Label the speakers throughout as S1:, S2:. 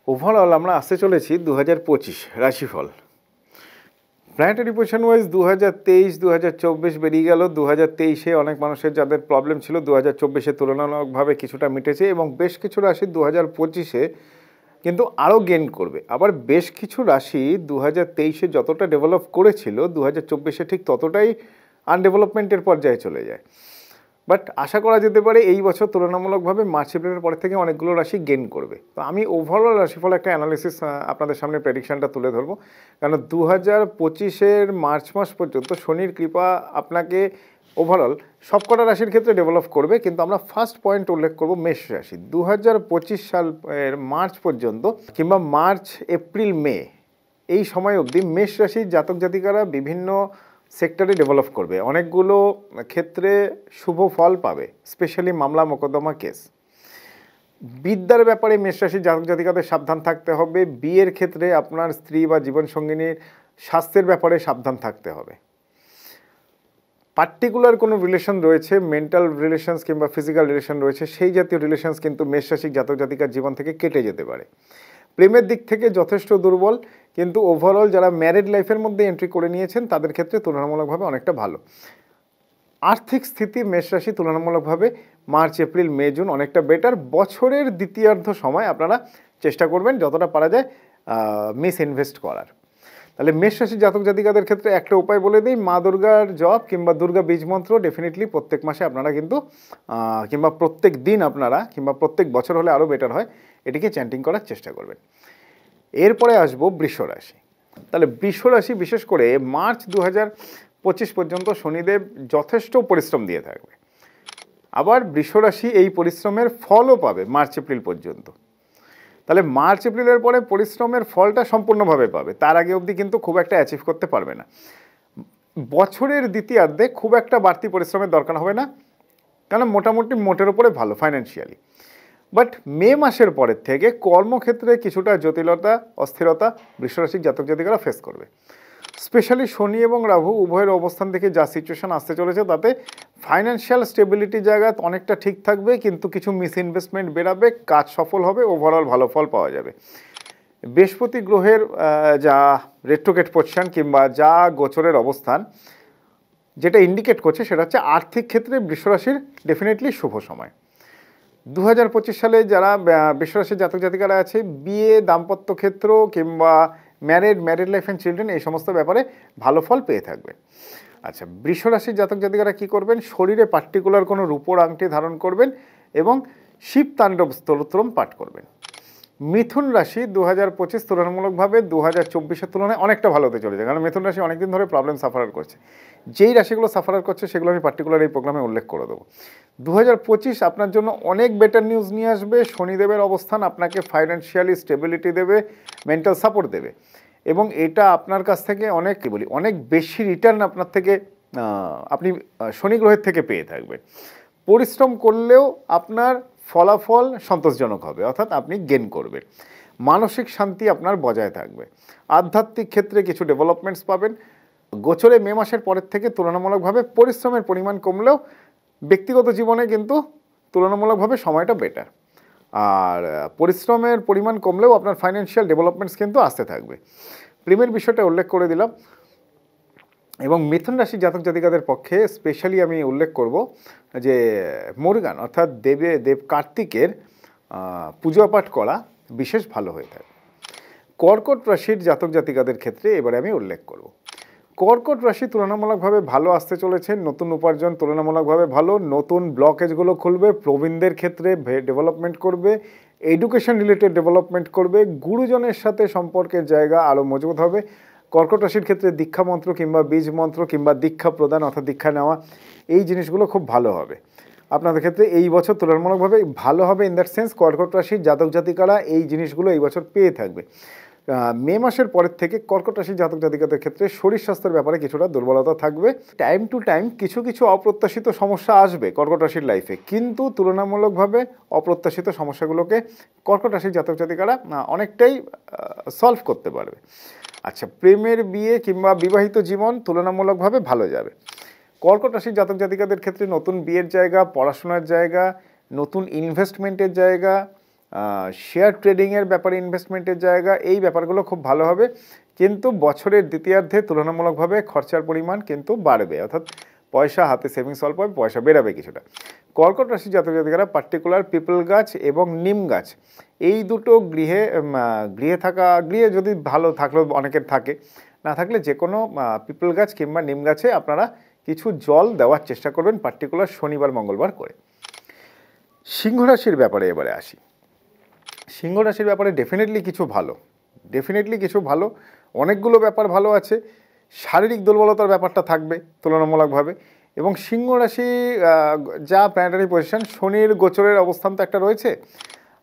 S1: Overall আমরা আসতে চলেছি 2025 রাশিফল। প্ল্যানেটারি পজিশন ওয়াইজ 2023 2024 বেরিয়ে গেল। 2023-এ অনেক মানুষের যাদের প্রবলেম ছিল 2024-এ তুলনামূলকভাবে কিছুটা মিটেছে এবং বেশ কিছু রাশি 2025-এ কিন্তু আরও গেইন করবে। আবার বেশ কিছু রাশি 2023-এ যতটা ডেভেলপ করেছিল 2024-এ ঠিক ততটাই আনডেভেলপমেন্টের পর্যায়ে চলে যায়। বাট আশা করা যেতে পারে এই বছর তুলনামূলকভাবে মার্চ এপ্রিলের পরে থেকে অনেকগুলো রাশি গেইন করবে। তো আমি ওভারঅল রাশিফল একটা অ্যানালিসিস আপনাদের সামনে প্রেডিকশনটা তুলে ধরবো, কারণ 2025-এর মার্চ মাস পর্যন্ত শনির কৃপা আপনাকে ওভারঅল সবকটা রাশির ক্ষেত্রে ডেভেলপ করবে, কিন্তু আমরা ফার্স্ট পয়েন্ট উল্লেখ করব মেষ রাশি। 2025 সালের মার্চ পর্যন্ত কিংবা মার্চ এপ্রিল মে এই সময় অবধি মেষ রাশির জাতক জাতিকারা বিভিন্ন সেক্টরে ডেভেলপ করবে, অনেকগুলো ক্ষেত্রে শুভ ফল পাবে, স্পেশালি মামলা মোকদ্দমা কেস। বিদ্যার ব্যাপারে মেষ রাশির জাতক জাতিকাদের সাবধান থাকতে হবে। বিয়ের ক্ষেত্রে আপনার স্ত্রী বা জীবনসঙ্গিনীর স্বাস্থ্যের ব্যাপারে সাবধান থাকতে হবে। পার্টিকুলার কোনো রিলেশন রয়েছে, মেন্টাল রিলেশনস কিংবা ফিজিক্যাল রিলেশন রয়েছে, সেই জাতীয় রিলেশনস কিন্তু মেষ রাশির জাতক জাতিকার জীবন থেকে কেটে যেতে পারে। প্রেমের দিক থেকে যথেষ্ট দুর্বল, কিন্তু ওভারঅল যারা ম্যারিড লাইফের মধ্যে এন্ট্রি করে নিয়েছেন তাদের ক্ষেত্রে তুলনামূলকভাবে অনেকটা ভালো। আর্থিক স্থিতি মেষ রাশি তুলনামূলকভাবে মার্চ এপ্রিল মে জুন অনেকটা বেটার। বছরের দ্বিতীয়ার্ধ সময় আপনারা চেষ্টা করবেন যতটা পারা যায় মিস ইনভেস্ট করার। তাহলে মেষ রাশি জাতক জাতিকাদের ক্ষেত্রে একটা উপায় বলে দিই, মা দুর্গার জপ কিংবা দুর্গা বীজ মন্ত্র ডেফিনেটলি প্রত্যেক মাসে আপনারা কিন্তু কিংবা প্রত্যেক দিন আপনারা কিংবা প্রত্যেক বছর হলে আরও বেটার হয়, এটিকে চ্যান্টিং করার চেষ্টা করবেন। এরপরে আসবো বৃষ রাশি। তাহলে বৃষ রাশি বিশেষ করে মার্চ 2025 পর্যন্ত শনিদেব যথেষ্ট পরিশ্রম দিয়ে থাকবে। আবার বৃষ রাশি এই পরিশ্রমের ফলও পাবে মার্চ এপ্রিল পর্যন্ত। তাহলে মার্চ এপ্রিলের পরে পরিশ্রমের ফলটা সম্পূর্ণভাবে পাবে, তার আগে অবধি কিন্তু খুব একটা অ্যাচিভ করতে পারবে না। বছরের দ্বিতীয়ার্ধে খুব একটা বাড়তি পরিশ্রমের দরকার হবে না, কারণ মোটামুটি মোটের ওপরে ভালো ফাইন্যান্সিয়ালি। বাট মে মাসের পরের থেকে কর্মক্ষেত্রে কিছুটা জটিলতা অস্থিরতা বৃষরাশির জাতক জাতিকারা ফেস করবে। স্পেশালি শনি এবং রাহু উভয়ের অবস্থান থেকে যা সিচুয়েশন আসতে চলেছে তাতে ফাইন্যান্সিয়াল স্টেবিলিটি জায়গা অনেকটা ঠিক থাকবে, কিন্তু কিছু মিস ইনভেস্টমেন্ট বেরাবে, কাজ সফল হবে, ওভারঅল ভালো ফল পাওয়া যাবে। বৃহস্পতি গ্রহের যা রেট্রোগেট পজিশন কিংবা যা গোচরের অবস্থান যেটা ইন্ডিকেট করছে সেটা হচ্ছে আর্থিক ক্ষেত্রে বৃষরাশির ডেফিনেটলি শুভ সময়। 2025 সালে যারা বৃষরাশির জাতক জাতিকারা আছে, বিয়ে, দাম্পত্য ক্ষেত্র কিংবা ম্যারিড লাইফ অ্যান্ড চিলড্রেন এই সমস্ত ব্যাপারে ভালো ফল পেয়ে থাকবে। আচ্ছা, বৃষরাশির জাতক জাতিকারা কী করবেন, শরীরে পার্টিকুলার কোনো রূপোর আংটি ধারণ করবেন এবং শিব তাণ্ডব স্তোত্রম পাঠ করবেন। মিথুন রাশি 2025 তুলনামূলকভাবে 2024-এর তুলনায় অনেকটা ভালো হতে চলেছে, কারণ মিথুন রাশি অনেকদিন ধরে প্রবলেম সাফার করছে। যেই রাশিগুলো সাফার করছে সেগুলো আমি পার্টিকুলার এই প্রোগ্রামে উল্লেখ করে দেবো। 2025 আপনার জন্য অনেক বেটার নিউজ নিয়ে আসবে। শনিদেবের অবস্থান আপনাকে ফাইন্যান্সিয়ালি স্টেবিলিটি দেবে, মেন্টাল সাপোর্ট দেবে এবং এটা আপনার কাছ থেকে অনেক বেশি রিটার্ন আপনার থেকে আপনি শনি গ্রহের থেকে পেয়ে থাকবেন। পরিশ্রম করলেও আপনার ফলাফল সন্তোষজনক হবে, অর্থাৎ আপনি গেইন করবেন। মানসিক শান্তি আপনার বজায় থাকবে। আধ্যাত্মিক ক্ষেত্রে কিছু ডেভেলপমেন্টস পাবেন। গোচরে মে মাসের পরের থেকে তুলনামূলকভাবে পরিশ্রমের পরিমাণ কমলেও ব্যক্তিগত জীবনে কিন্তু তুলনামূলকভাবে সময়টা বেটার। আর পরিশ্রমের পরিমাণ কমলেও আপনার ফাইন্যান্সিয়াল ডেভেলপমেন্টস কিন্তু আসতে থাকবে। প্রেমের বিষয়টা উল্লেখ করে দিলাম। এবং মিথুন রাশির জাতক জাতিকাদের পক্ষে স্পেশালি আমি উল্লেখ করব যে মুরগান অর্থাৎ দেব কার্তিকের পূজা পাঠ করা বিশেষ ভালো হয়ে থাকে। কর্কট রাশির জাতক জাতিকাদের ক্ষেত্রে এবারে আমি উল্লেখ করব। কর্কট রাশি তুলনামূলকভাবে ভালো আসতে চলেছে, নতুন উপার্জন তুলনামূলকভাবে ভালো, নতুন ব্লকেজগুলো খুলবে, প্রবীণদের ক্ষেত্রে ডেভেলপমেন্ট করবে, এডুকেশন রিলেটেড ডেভেলপমেন্ট করবে, গুরুজনের সাথে সম্পর্কের জায়গা আরও মজবুত হবে। কর্কট রাশির ক্ষেত্রে দীক্ষা মন্ত্র কিংবা বীজ মন্ত্র কিংবা দীক্ষা প্রদান অর্থাৎ দীক্ষা নেওয়া এই জিনিসগুলো খুব ভালো হবে আপনাদের ক্ষেত্রে। এই বছর তুলনামূলকভাবে ভালো হবে, ইন দ্যাট সেন্স কর্কট রাশির জাতক জাতিকারা এই জিনিসগুলো এই বছর পেয়ে থাকবে। মে মাসের পরের থেকে কর্কট রাশির জাতক জাতিকাদের ক্ষেত্রে শরীর স্বাস্থ্যের ব্যাপারে কিছুটা দুর্বলতা থাকবে। টাইম টু টাইম কিছু অপ্রত্যাশিত সমস্যা আসবে কর্কট রাশির লাইফে, কিন্তু তুলনামূলকভাবে অপ্রত্যাশিত সমস্যাগুলোকে কর্কট রাশির জাতক জাতিকারা অনেকটাই সলভ করতে পারবে। আচ্ছা, প্রেমের বিয়ে কিংবা বিবাহিত জীবন তুলনামূলকভাবে ভালো যাবে। কর্কট রাশির জাতক জাতিকাদের ক্ষেত্রে নতুন বিয়ের জায়গা, পড়াশোনার জায়গা, নতুন ইনভেস্টমেন্টের জায়গা, শেয়ার ট্রেডিংয়ের ব্যাপারে ইনভেস্টমেন্টের জায়গা, এই ব্যাপারগুলো খুব ভালো হবে। কিন্তু বছরের দ্বিতীয়ার্ধে তুলনামূলকভাবে খরচার পরিমাণ কিন্তু বাড়বে, অর্থাৎ পয়সা হাতে সেভিংস অল্প হবে, পয়সা বেরাবে কিছুটা। কর্কট রাশির জাতক জাতিকারা পার্টিকুলার পিপল গাছ এবং নিম গাছ, এই দুটো গৃহে যদি ভালো থাকলেও অনেকের থাকে, না থাকলে যে কোনো পিপল গাছ কিংবা নিম গাছে আপনারা কিছু জল দেওয়ার চেষ্টা করবেন, পার্টিকুলার শনিবার মঙ্গলবার করে। সিংহ রাশির ব্যাপারে এবারে আসি। সিংহ রাশির ব্যাপারে ডেফিনেটলি কিছু ভালো, অনেকগুলো ব্যাপার ভালো আছে। শারীরিক দুর্বলতার ব্যাপারটা থাকবে তুলনামূলকভাবে, এবং সিংহ রাশি যা প্ল্যানেটারি পজিশন, শনির গোচরের অবস্থান তো একটা রয়েছে,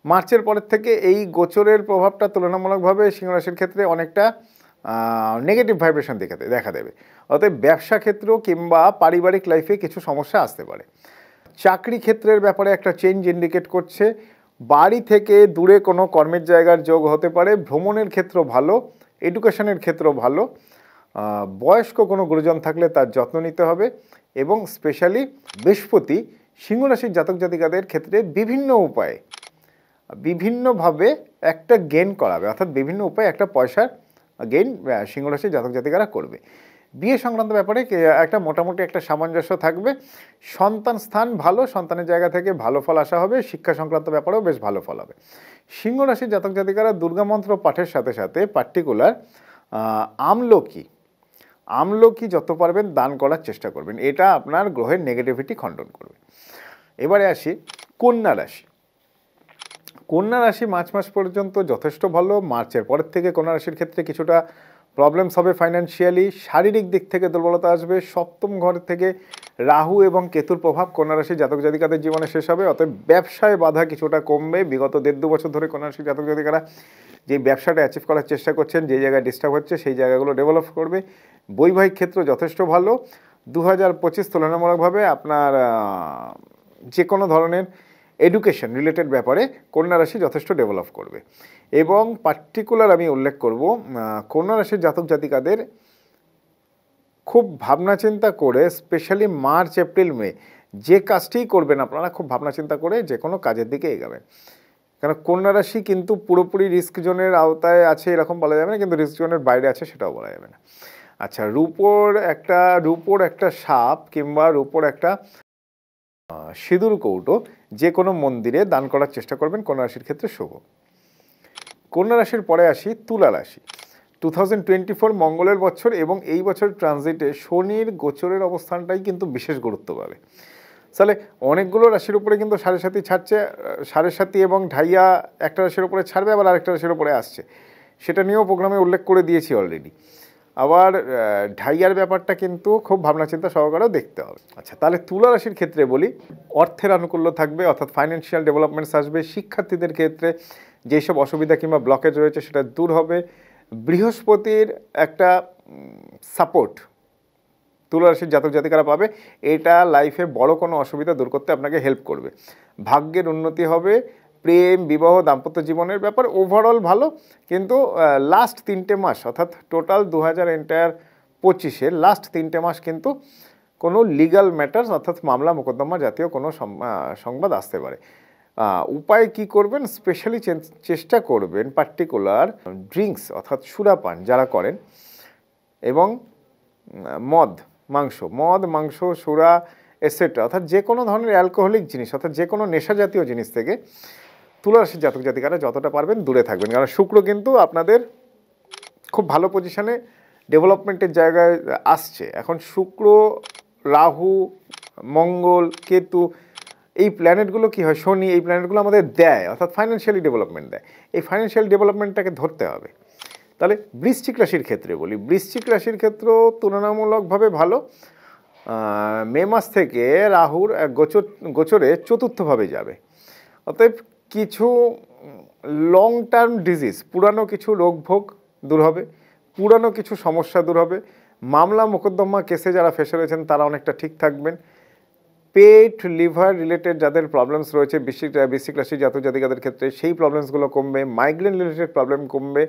S1: মার্চের পরের থেকে এই গোচরের প্রভাবটা তুলনামূলকভাবে সিংহ রাশির ক্ষেত্রে অনেকটা নেগেটিভ ভাইব্রেশন দেখা দেবে। অতএব ব্যবসা ক্ষেত্র কিংবা পারিবারিক লাইফে কিছু সমস্যা আসতে পারে। চাকরি ক্ষেত্রের ব্যাপারে একটা চেঞ্জ ইন্ডিকেট করছে। বাড়ি থেকে দূরে কোনো কর্মের জায়গার যোগ হতে পারে। ভ্রমণের ক্ষেত্র ভালো, এডুকেশনের ক্ষেত্র ভালো। বয়স্ক কোনো গুরুজন থাকলে তার যত্ন নিতে হবে। এবং স্পেশালি বৃহস্পতি সিংহ রাশির জাতক জাতিকাদের ক্ষেত্রে বিভিন্নভাবে একটা গেইন করাবে, অর্থাৎ বিভিন্ন উপায়ে একটা পয়সার গেইন সিংহ রাশির জাতক জাতিকারা করবে। বিয়ে সংক্রান্ত ব্যাপারে একটা মোটামুটি একটা সামঞ্জস্য থাকবে। সন্তান স্থান ভালো, সন্তানের জায়গা থেকে ভালো ফল আশা হবে। শিক্ষা সংক্রান্ত ব্যাপারেও বেশ ভালো ফল হবে। সিংহ রাশির জাতক জাতিকারা দুর্গা মন্ত্র পাঠের সাথে সাথে পার্টিকুলার আমলকি যত পারবেন দান করার চেষ্টা করবেন, এটা আপনার গ্রহের নেগেটিভিটি খণ্ডন করবে। এবারে আসি কন্যা রাশি। কন্যা রাশি মার্চ মাস পর্যন্ত যথেষ্ট ভালো। মার্চের পরের থেকে কন্যা রাশির ক্ষেত্রে কিছুটা প্রবলেমস হবে ফাইন্যান্সিয়ালি, শারীরিক দিক থেকে দুর্বলতা আসবে। সপ্তম ঘর থেকে রাহু এবং কেতুর প্রভাব কন্যা রাশির জাতক জাতিকাদের জীবনে শেষ হবে। অতএব ব্যবসায় বাধা কিছুটা কমবে। বিগত 1.5-2 বছর ধরে কন্যা রাশির জাতক জাতিকারা যে ব্যবসাটা অ্যাচিভ করার চেষ্টা করছেন, যে জায়গায় ডিস্টার্ব হচ্ছে সেই জায়গাগুলো ডেভেলপ করবে। বৈবাহিক ক্ষেত্র যথেষ্ট ভালো। 2025 তুলনামূলকভাবে আপনার যে কোনো ধরনের এডুকেশন রিলেটেড ব্যাপারে কন্যা রাশি যথেষ্ট ডেভেলপ করবে। এবং পার্টিকুলার আমি উল্লেখ করব, কন্যা রাশির জাতক জাতিকাদের খুব ভাবনা চিন্তা করে, স্পেশালি মার্চ এপ্রিল মে যে কাজটিই করবেন আপনারা খুব ভাবনা চিন্তা করে যে কোনো কাজের দিকে এগাবেন। কারণ কন্যা রাশি কিন্তু পুরোপুরি রিস্ক জোনের আওতায় আছে এরকম বলা যাবে না, কিন্তু রিস্ক জোনের বাইরে আছে সেটাও বলা যাবে না। আচ্ছা, রূপোর একটা সাপ কিংবা রূপোর একটা সিঁদুর কৌটো যে কোনো মন্দিরে দান করার চেষ্টা করবেন, কন্যা রাশির ক্ষেত্রে শুভ। কন্যা রাশির পরে আসি তুলা রাশি। 2024 মঙ্গলের বছর এবং এই বছর ট্রানজিটে শনির গোচরের অবস্থানটাই কিন্তু বিশেষ গুরুত্ব পাবে। তাহলে অনেকগুলো রাশির উপরে কিন্তু সাড়ে সাতি এবং ঢাইয়া একটা রাশির উপরে ছাড়বে, আবার আরেকটা রাশির উপরে আসছে, সেটা নিয়েও প্রোগ্রামে উল্লেখ করে দিয়েছি অলরেডি। আবার ঢাইয়ার ব্যাপারটা কিন্তু খুব ভাবনা চিন্তা সহকারেও দেখতে হবে। আচ্ছা, তাহলে তুলা রাশির ক্ষেত্রে বলি, অর্থের আনুকূল্য থাকবে, অর্থাৎ ফাইন্যান্সিয়াল ডেভেলপমেন্টস আসবে। শিক্ষার্থীদের ক্ষেত্রে যেসব অসুবিধা কিংবা ব্লকেজ রয়েছে সেটা দূর হবে। বৃহস্পতির একটা সাপোর্ট তুলা রাশির জাতক জাতিকারা পাবে, এটা লাইফে বড় কোনো অসুবিধা দূর করতে আপনাকে হেল্প করবে। ভাগ্যের উন্নতি হবে। প্রেম, বিবাহ, দাম্পত্য জীবনের ব্যাপার ওভারঅল ভালো, কিন্তু লাস্ট 3টে মাস অর্থাৎ টোটাল 2025 লাস্ট 3টে মাস কিন্তু কোনো লিগাল ম্যাটার্স অর্থাৎ মামলা মোকদ্দমা জাতীয় কোনো সংবাদ আসতে পারে। উপায় কি করবেন? স্পেশালি চেষ্টা করবেন পার্টিকুলার ড্রিঙ্কস অর্থাৎ সুরাপান যারা করেন, এবং মদ, মাংস, সুরা এটসেট্রা অর্থাৎ যে কোনো ধরনের অ্যালকোহলিক জিনিস অর্থাৎ যে কোনো নেশা জাতীয় জিনিস থেকে তুলা রাশির জাতক জাতিকারা যতটা পারবেন দূরে থাকবেন। কারণ শুক্র কিন্তু আপনাদের খুব ভালো পজিশনে ডেভেলপমেন্টের জায়গায় আসছে। এখন শুক্র, রাহু, মঙ্গল, কেতু, এই প্ল্যানেটগুলো কী হয়, শনি, এই প্ল্যানেটগুলো আমাদের দেয় অর্থাৎ ফাইন্যান্সিয়ালি ডেভেলপমেন্ট দেয়। এই ফাইন্যান্সিয়াল ডেভেলপমেন্টটাকে ধরতে হবে। তাহলে বৃশ্চিক রাশির ক্ষেত্রে বলি, বৃশ্চিক রাশির ক্ষেত্রেও তুলনামূলকভাবে ভালো। মে মাস থেকে রাহুর গোচরে চতুর্থভাবে যাবে। অতএব কিছু লং টার্ম ডিজিজ, পুরানো কিছু রোগভোগ দূর হবে, পুরানো কিছু সমস্যা দূর হবে। মামলা মোকদ্দমা কেসে যারা ফেসে রয়েছেন তারা অনেকটা ঠিক থাকবেন। পেট, লিভার রিলেটেড যাদের প্রবলেমস রয়েছে বৃশ্চিক রাশির জাতক জাতিকাদের ক্ষেত্রে সেই প্রবলেমসগুলো কমবে। মাইগ্রেন রিলেটেড প্রবলেম কমবে।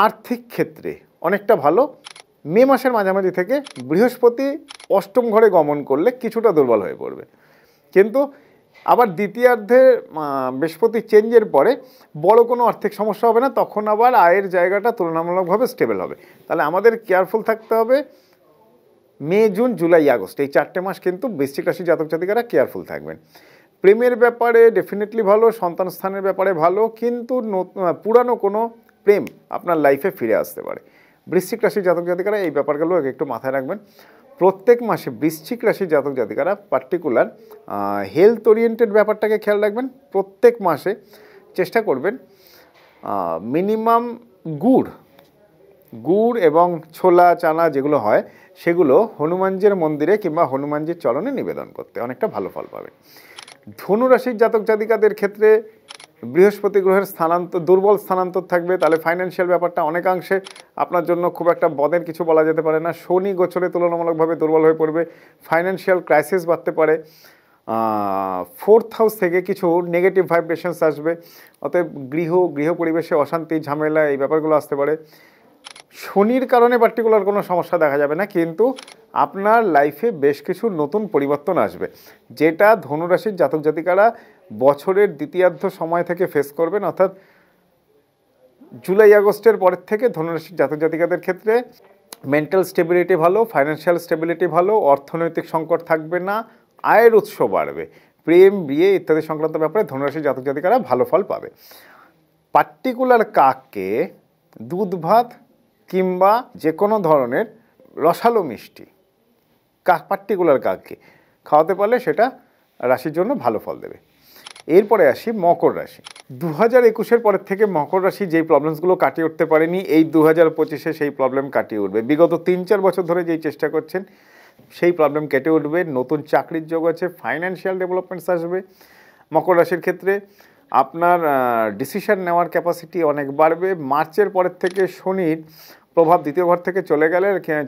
S1: আর্থিক ক্ষেত্রে অনেকটা ভালো। মে মাসের মাঝামাঝি থেকে বৃহস্পতি অষ্টম ঘরে গমন করলে কিছুটা দুর্বল হয়ে পড়বে, কিন্তু আবার দ্বিতীয়ার্ধে বৃহস্পতি চেঞ্জের পরে বড় কোনো আর্থিক সমস্যা হবে না, তখন আবার আয়ের জায়গাটা তুলনামূলকভাবে স্টেবল হবে। তাহলে আমাদের কেয়ারফুল থাকতে হবে মে, জুন, জুলাই, আগস্ট, এই 4টে মাস কিন্তু বৃশ্চিক রাশি জাতক জাতিকারা কেয়ারফুল থাকবেন। প্রেমের ব্যাপারে ডেফিনেটলি ভালো, সন্তান স্থানের ব্যাপারে ভালো, কিন্তু পুরানো কোনো প্রেম আপনার লাইফে ফিরে আসতে পারে। বৃশ্চিক রাশির জাতক জাতিকারা এই ব্যাপারগুলো একটু মাথায় রাখবেন। প্রত্যেক মাসে বৃশ্চিক রাশির জাতক জাতিকারা পার্টিকুলার হেলথ ওরিয়েন্টেড ব্যাপারটাকে খেয়াল রাখবেন। প্রত্যেক মাসে চেষ্টা করবেন মিনিমাম গুড় এবং ছোলা চানা যেগুলো হয় সেগুলো হনুমানজির মন্দিরে কিংবা হনুমানজির চরণে নিবেদন করতে, অনেকটা ভালো ফল পাবেন। ধনু রাশির জাতক জাতিকাদের ক্ষেত্রে বৃহস্পতি গ্রহের দুর্বল স্থানান্তর থাকবে, তাহলে ফাইন্যান্সিয়াল ব্যাপারটা অনেকাংশে আপনার জন্য খুব একটা বদের কিছু বলা যেতে পারে না। শনি গোচরে তুলনামূলকভাবে দুর্বল হয়ে পড়বে, ফাইন্যান্সিয়াল ক্রাইসিস বাড়তে পারে। 4th হাউস থেকে কিছু নেগেটিভ ভাইব্রেশনস আসবে, অতএব গৃহ পরিবেশে অশান্তি, ঝামেলা, এই ব্যাপারগুলো আসতে পারে। শনির কারণে পার্টিকুলার কোনো সমস্যা দেখা যাবে না, কিন্তু আপনার লাইফে বেশ কিছু নতুন পরিবর্তন আসবে, যেটা ধনুরাশির জাতক জাতিকারা বছরের দ্বিতীয়ার্ধ সময় থেকে ফেস করবেন। অর্থাৎ জুলাই আগস্টের পরের থেকে ধনুরাশির জাতক জাতিকাদের ক্ষেত্রে মেন্টাল স্টেবিলিটি ভালো, ফাইন্যান্সিয়াল স্টেবিলিটি ভালো, অর্থনৈতিক সংকট থাকবে না, আয়ের উৎস বাড়বে, প্রেম, বিয়ে ইত্যাদি সংক্রান্ত ব্যাপারে ধনুরাশির জাতক জাতিকারা ভালো ফল পাবে। পার্টিকুলার কাককে দুধ ভাত কিংবা যে কোনো ধরনের রসালো মিষ্টি পার্টিকুলার কাককে খাওয়াতে পারলে সেটা রাশির জন্য ভালো ফল দেবে। এরপরে আসি মকর রাশি। 2021-এর পরের থেকে মকর রাশি যেই প্রবলেমসগুলো কাটিয়ে উঠতে পারেনি, এই 2025-এ সেই প্রবলেম কাটিয়ে উঠবে। বিগত 3-4 বছর ধরে যেই চেষ্টা করছেন সেই প্রবলেম কেটে উঠবে, নতুন চাকরির যোগ আছে, ফাইন্যান্সিয়াল ডেভেলপমেন্টস আসবে। মকর রাশির ক্ষেত্রে আপনার ডিসিশন নেওয়ার ক্যাপাসিটি অনেক বাড়বে। মার্চের পরের থেকে শনির প্রভাব দ্বিতীয় ঘর থেকে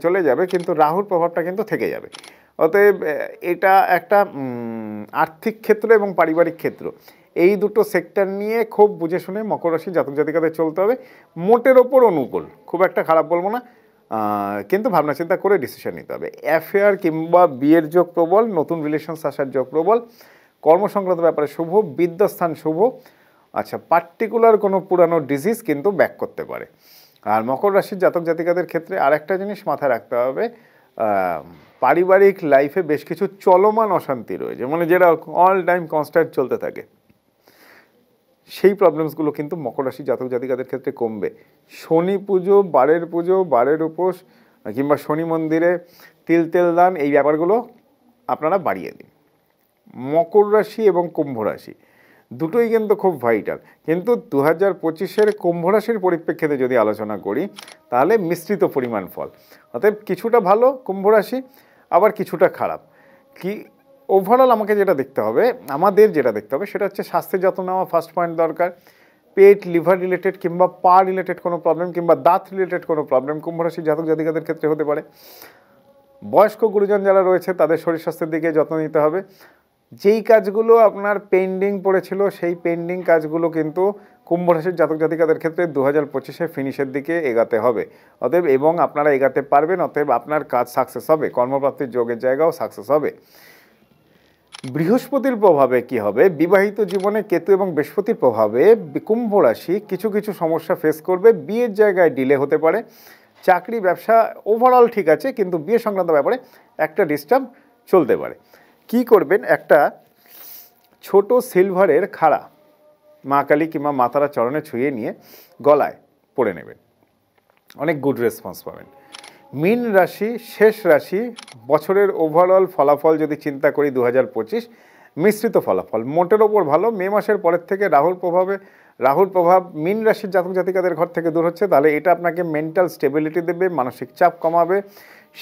S1: চলে যাবে, কিন্তু রাহুর প্রভাবটা কিন্তু থেকে যাবে। অতএব এটা একটা আর্থিক ক্ষেত্র এবং পারিবারিক ক্ষেত্র, এই দুটো সেক্টর নিয়ে খুব বুঝে শুনে মকর রাশি জাতক জাতিকাদের চলতে হবে। মোটের ওপর অনুকূল, খুব একটা খারাপ বলবো না, কিন্তু ভাবনা চিন্তা করে ডিসিশন নিতে হবে। অ্যাফেয়ার কিংবা বিয়ের যোগ প্রবল, নতুন রিলেশনস আসার যোগ প্রবল, কর্মসংক্রান্ত ব্যাপারে শুভ, বিদ্যাস্থান শুভ। আচ্ছা, পার্টিকুলার কোনো পুরানো ডিজিজ কিন্তু ব্যাক করতে পারে। আর মকর রাশির জাতক জাতিকাদের ক্ষেত্রে আরেকটা জিনিস মাথায় রাখতে হবে, পারিবারিক লাইফে বেশ কিছু চলমান অশান্তি রয়েছে, মানে যেটা অল টাইম কনস্ট্যান্ট চলতে থাকে, সেই প্রবলেমসগুলো কিন্তু মকর রাশির জাতক জাতিকাদের ক্ষেত্রে কমবে। শনি পুজো, বারের উপোস কিংবা শনি মন্দিরে তেল দান, এই ব্যাপারগুলো আপনারা বাড়িয়ে দিন। মকর রাশি এবং কুম্ভ রাশি দুটোই কিন্তু খুব ভাইটাল, কিন্তু 2025-এর কুম্ভ রাশির পরিপ্রেক্ষিতে যদি আলোচনা করি তাহলে মিশ্রিত পরিমাণ ফল। অতএব কিছুটা ভালো কুম্ভ রাশি, আবার কিছুটা খারাপ। কি ওভারঅল আমাদের যেটা দেখতে হবে সেটা হচ্ছে স্বাস্থ্যের যত্ন নেওয়া ফার্স্ট পয়েন্ট দরকার। পেট, লিভার রিলেটেড কিংবা পা রিলেটেড কোনো প্রবলেম কিংবা দাঁত রিলেটেড কোনো প্রবলেম কুম্ভ রাশির জাতক জাতিকাদের ক্ষেত্রে হতে পারে। বয়স্ক গুরুজন যারা রয়েছে তাদের শরীর স্বাস্থ্যের দিকে যত্ন নিতে হবে। যেই কাজগুলো আপনার পেন্ডিং পড়েছিল সেই পেন্ডিং কাজগুলো কিন্তু কুম্ভ রাশির জাতক জাতিকাদের ক্ষেত্রে 2025-এ ফিনিশের দিকে এগাতে হবে। অতএব এবং আপনারা এগাতে পারবেন, অতএব আপনার কাজ সাকসেস হবে, কর্মপ্রাপ্তির যোগের জায়গাও সাকসেস হবে। বৃহস্পতির প্রভাবে কি হবে, বিবাহিত জীবনে কেতু এবং বৃহস্পতির প্রভাবে কুম্ভ রাশি কিছু সমস্যা ফেস করবে। বিয়ের জায়গায় ডিলে হতে পারে, চাকরি ব্যবসা ওভারঅল ঠিক আছে, কিন্তু বিয়ে সংক্রান্ত ব্যাপারে একটা ডিস্টার্ব চলতে পারে। কি করবেন, একটা ছোট সিলভারের খাড়া মা কালী কিংবা মাতারা চরণে ছুঁয়ে নিয়ে গলায় পরে নেবেন, অনেক গুড রেসপন্স পাবেন। মীন রাশি শেষ রাশি, বছরের ওভারঅল ফলাফল যদি চিন্তা করি 2025 মিশ্রিত ফলাফল, মোটের ওপর ভালো। মে মাসের পরের থেকে রাহুর প্রভাব মীন রাশির জাতক জাতিকাদের ঘর থেকে দূর হচ্ছে, তাহলে এটা আপনাকে মেন্টাল স্টেবিলিটি দেবে, মানসিক চাপ কমাবে,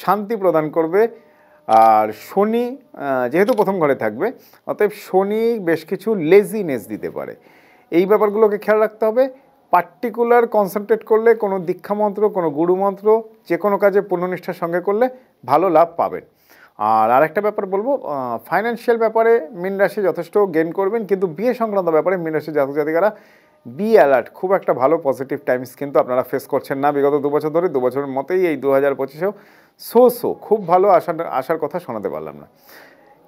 S1: শান্তি প্রদান করবে। আর শনি যেহেতু প্রথম ঘরে থাকবে, অতএব শনি বেশ কিছু লেজিনেস দিতে পারে, এই ব্যাপারগুলোকে খেয়াল রাখতে হবে। পার্টিকুলার কনসেন্ট্রেট করলে কোনো দীক্ষামন্ত্র, কোনো গুরুমন্ত্র, যে কোনো কাজে পূর্ণনিষ্ঠার সঙ্গে করলে ভালো লাভ পাবেন। আর আরেকটা ব্যাপার বলবো, ফাইন্যান্সিয়াল ব্যাপারে মীন রাশি যথেষ্ট গেইন করবেন, কিন্তু বিয়ে সংক্রান্ত ব্যাপারে মীন রাশির জাতক জাতিকারা বি অ্যালার্ট, খুব একটা ভালো পজিটিভ টাইমস কিন্তু আপনারা ফেস করছেন না বিগত 2 বছর ধরে। 2 বছরের মতোই এই 2025-এও খুব ভালো আসার কথা শোনাতে পারলাম না।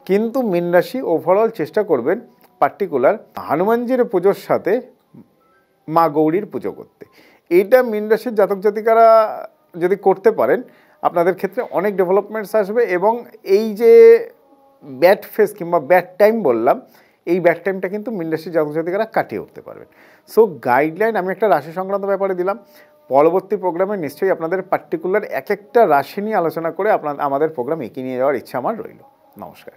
S1: কিন্তু মীন রাশি ওভারঅল চেষ্টা করবেন পার্টিকুলার হনুমানজির পুজোর সাথে মা গৌরীর পুজো করতে। এইটা মীন রাশির জাতক জাতিকারা যদি করতে পারেন আপনাদের ক্ষেত্রে অনেক ডেভেলপমেন্টস আসবে, এবং এই যে ব্যাড ফেস কিংবা ব্যাড টাইম বললাম, এই ব্যাড টাইমটা কিন্তু মীন রাশির জাতক জাতিকারা কাটিয়ে উঠতে পারবেন। সো গাইডলাইন আমি একটা রাশি সংক্রান্ত ব্যাপারে দিলাম। পরবর্তী প্রোগ্রামে নিশ্চয়ই আপনাদের পার্টিকুলার এক একটা রাশি নিয়ে আলোচনা করে আমাদের প্রোগ্রাম এগিয়ে নিয়ে যাওয়ার ইচ্ছা আমার রইল। নমস্কার।